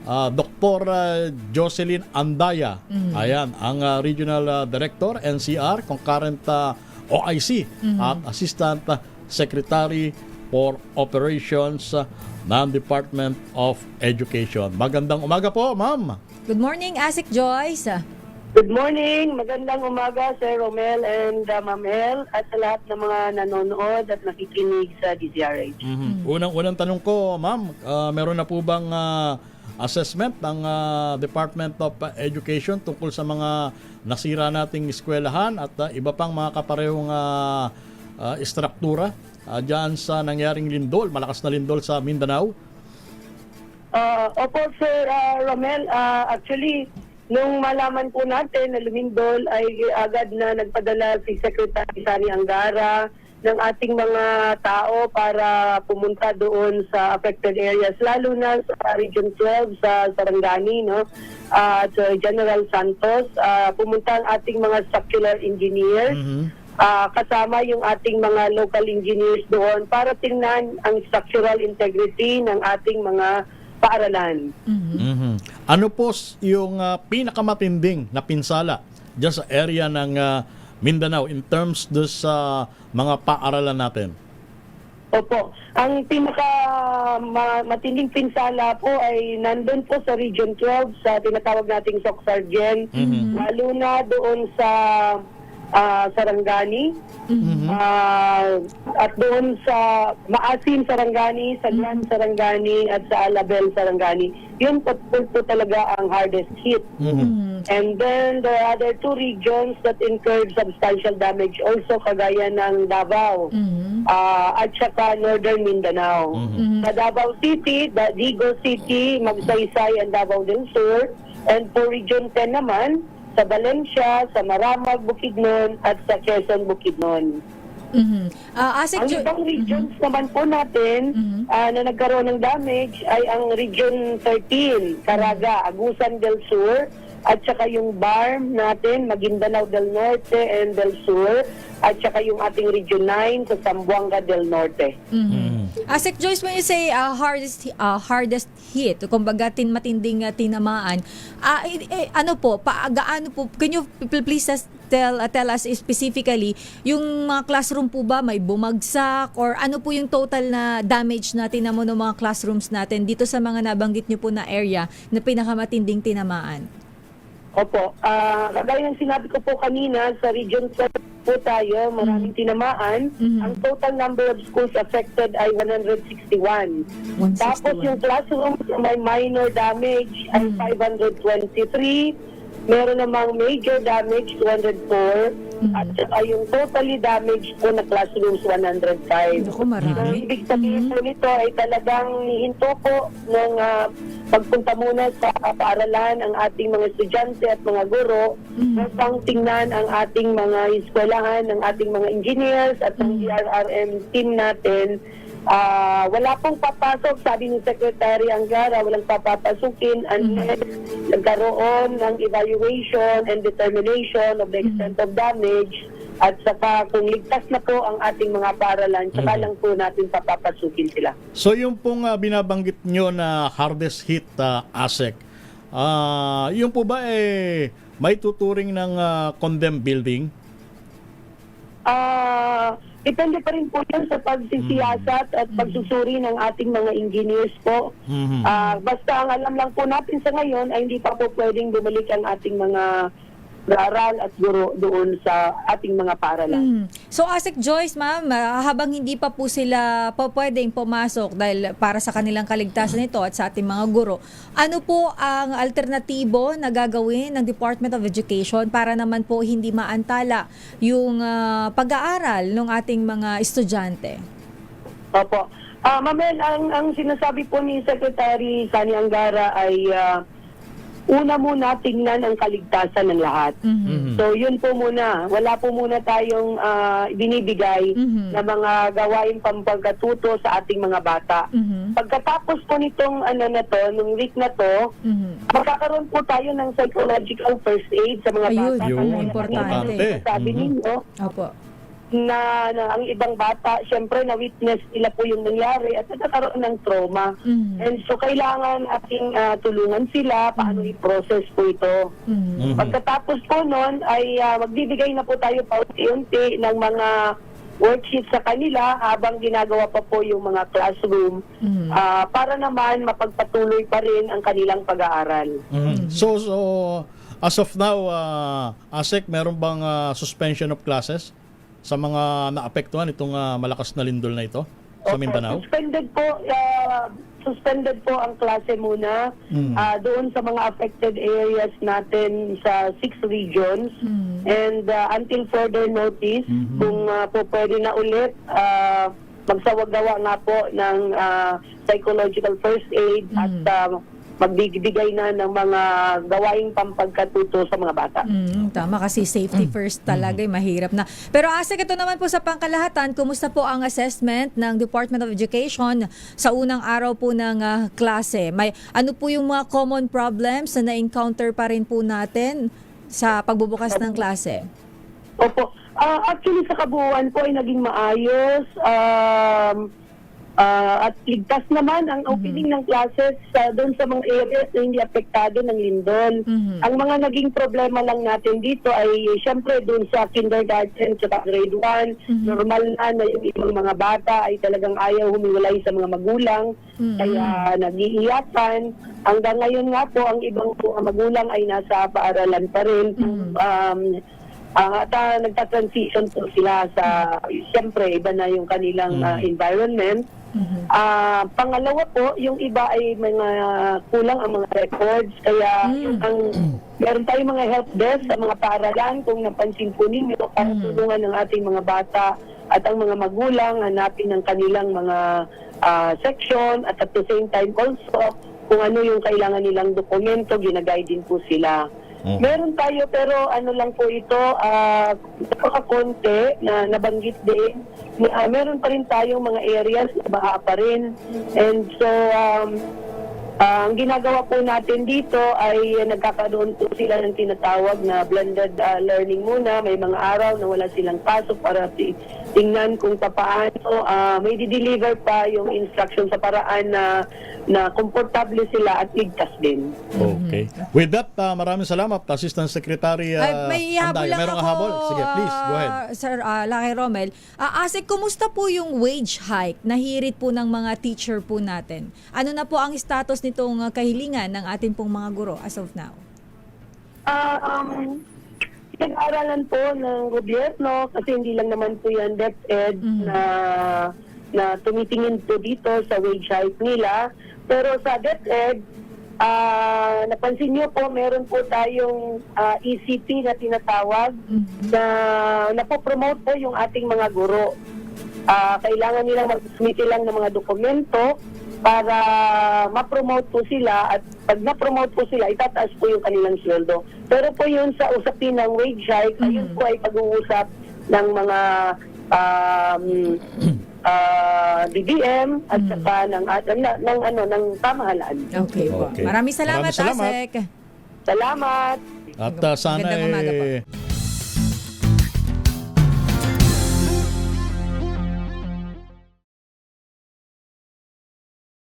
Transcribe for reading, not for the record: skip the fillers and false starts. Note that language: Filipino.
Dr. Jocelyn Andaya. Ayan, ang Regional Director, NCR, concurrent OIC at Assistant Secretary for Operations ng Department of Education. Magandang umaga po, ma'am. Good morning, Asik Joyce. Good morning. Magandang umaga, Sir Romel and Ma'am El, at sa lahat ng mga nanonood at nakikinig sa DZRH. Unang tanong ko, ma'am, meron na po bang assessment ng Department of Education tungkol sa mga nasira nating eskwelahan at iba pang mga kaparehong istruktura dyan sa nangyaring lindol, malakas na lindol sa Mindanao? Opo, Sir Romel. Actually, nung malaman po natin na lumindol, ay agad na nagpadala si Secretary Sani Angara ng ating mga tao para pumunta doon sa affected areas, lalo na sa Region 12 sa Sarangani, no? At General Santos. Pumunta ang ating mga structural engineers, kasama yung ating mga local engineers doon para tingnan ang structural integrity ng ating mga paaralan. Ano po yung pinakamatinding na pinsala dyan sa area ng Mindanao in terms do sa mga paaralan natin? Opo. Ang matinding pinsala po ay nandun po sa Region 12 sa tinatawag nating SOC Sergeant, lalo na doon sa Sarangani, at doon sa Maasin Sarangani, sa Gran Sarangani, at sa Alabel Sarangani. Yun po talaga ang hardest hit. And then there are other two regions that incurred substantial damage also, kagaya ng Davao at saka Northern Mindanao. Sa Davao City, Digo City, Magsaysay, and Davao del Sur. And for Region 10 naman, sa Valencia, sa Maramag, Bukidnon, at sa Quezon, Bukidnon. Ang ibang regions naman po natin na nagkaroon ng damage ay ang Region 13, Caraga, Agusan del Sur, at saka yung BARM natin, Maguindanao del Norte and del Sur, at saka yung ating Region 9 sa Zamboanga del Norte. Asik Joyce, when you say hardest hit, kumbaga matinding tinamaan, ano po, gaano po, can you please tell us specifically, yung mga classroom po ba may bumagsak or ano po yung total na damage na tinamo ng mga classrooms natin dito sa mga nabanggit niyo po na area na pinakamatinding tinamaan? Opo. Kagaya ng sinabi ko po kanina, sa Region 12 po tayo, maraming tinamaan. Ang total number of schools affected ay 161. Tapos yung classrooms na may minor damage ay 523. Meron namang major damage, 204. At saka yung totally damaged po na classrooms, 105. Naku, marami. So, ibig sabihin po nito ay talagang hihinto po ng pagpunta muna sa paaralan ang ating mga estudyante at mga guro upang tingnan ang ating mga eskwelahan, ng ating mga engineers at ng DRRM team natin. Wala pong papasok, sabi ni Secretary Angara, walang papapasukin unless nagkaroon ng evaluation and determination of the extent of damage, at saka kung ligtas na po ang ating mga paaralan, saka lang po natin papapasukin sila. So yung pong binabanggit nyo na hardest hit, ASEC, yung po ba may tuturing ng condemned building? Depende pa rin po yan sa pagsisiyasat at pagsusuri ng ating mga engineers po. Basta ang alam lang po natin sa ngayon ay hindi pa po pwedeng bumalik ang ating mga aral at guro doon sa ating mga paaralan. So Asik Joyce, ma'am, habang hindi pa po sila pwedeng pumasok dahil para sa kanilang kaligtasan ito at sa ating mga guro, ano po ang alternatibo na gagawin ng Department of Education para naman po hindi maantala yung pag-aaral ng ating mga estudyante? Opo. Mamel, ang sinasabi po ni Secretary Sani Angara ay una muna tingnan ang kaligtasan ng lahat. So yun po muna. Wala po muna tayong binibigay na mga gawain pampagkatuto sa ating mga bata. Pagkatapos po nitong nung week na to, magkakaroon po tayo ng psychological first aid sa mga bata. Ayun, importante. Sabi ninyo, Opo. na ang ibang bata, syempre na-witness nila po yung nangyari at nagkakaroon ng trauma. And so kailangan ating tulungan sila paano i-process po ito. Pagkatapos po nun ay magbibigay na po tayo paunti-unti ng mga worksheets sa kanila habang ginagawa pa po yung mga classroom para naman mapagpatuloy pa rin ang kanilang pag-aaral. So as of now, ASEC, meron bang suspension of classes sa mga naapektuhan itong malakas na lindol na ito sa Mindanao? Suspended po ang klase muna doon sa mga affected areas natin sa 6 regions and until further notice kung po pwede na ulit magsawagawa nga po ng psychological first aid at magbibigay na ng mga gawaing pampagkatuto sa mga bata. Tama, kasi safety first talaga, mahirap na. Pero ASEC, ito naman po sa pangkalahatan, kumusta po ang assessment ng Department of Education sa unang araw po ng klase? May ano po yung mga common problems na na-encounter pa rin po natin sa pagbubukas ng klase? Opo. Actually, sa kabuuan po ay naging maayos. At ligtas naman ang opening ng classes doon sa mga areas na hindi apektado ng lindol. Ang mga naging problema lang natin dito ay syempre doon sa kindergarten at grade 1. Normal na yung ibang mga bata ay talagang ayaw humiwalay sa mga magulang. Kaya nag-iiyakan. Hanggang ngayon nga po, ang ibang mga magulang ay nasa paaralan pa rin. At nagta-transition po sila sa, siyempre, iba na yung kanilang environment. Pangalawa po, yung iba ay mga kulang ang mga records. Kaya meron tayong mga help desk sa mga paaralan, kung napansin po ninyo, para tulungan ng ating mga bata at ang mga magulang hanapin ng kanilang mga section at the same time also kung ano yung kailangan nilang dokumento, ginaguide din po sila. Meron tayo pero ano lang po ito, napakakonti na nabanggit din. Meron pa rin tayong mga areas na baha pa rin. And so, ang ginagawa po natin dito ay nagkakaroon po sila ng tinatawag na blended learning muna. May mga araw na wala silang pasok para tingnan kung paano. May di-deliver pa yung instruction sa paraan na komportable sila at ligtas din. Okay. With that, maraming salamat, Assistant Secretary may habol Anday. lang Merong ako, habol? Sige, please, go ahead. Sir Lucky Romel. ASEC, kumusta po yung wage hike na hirit po ng mga teacher po natin? Ano na po ang status nitong kahilingan ng ating pong mga guro as of now? Pinag-aaralan po ng gobyerno kasi hindi lang naman po yan DepEd na tumitingin po dito sa wage hike nila. Pero sa DepEd, napansin niyo po, meron po tayong ECP na tinatawag na napopromote po yung ating mga guro. Kailangan nilang mag-submit lang ng mga dokumento para ma-promote po sila at pag na-promote po sila, itataas po yung kanilang sweldo. Pero po yun sa usapin ng wage hike, ayun po ay pag-uusap ng mga DBM at saka ng pamahalaan. Okay po. Maraming salamat, Maraming salamat. ASEC. Salamat! At sana Magandang umaga po.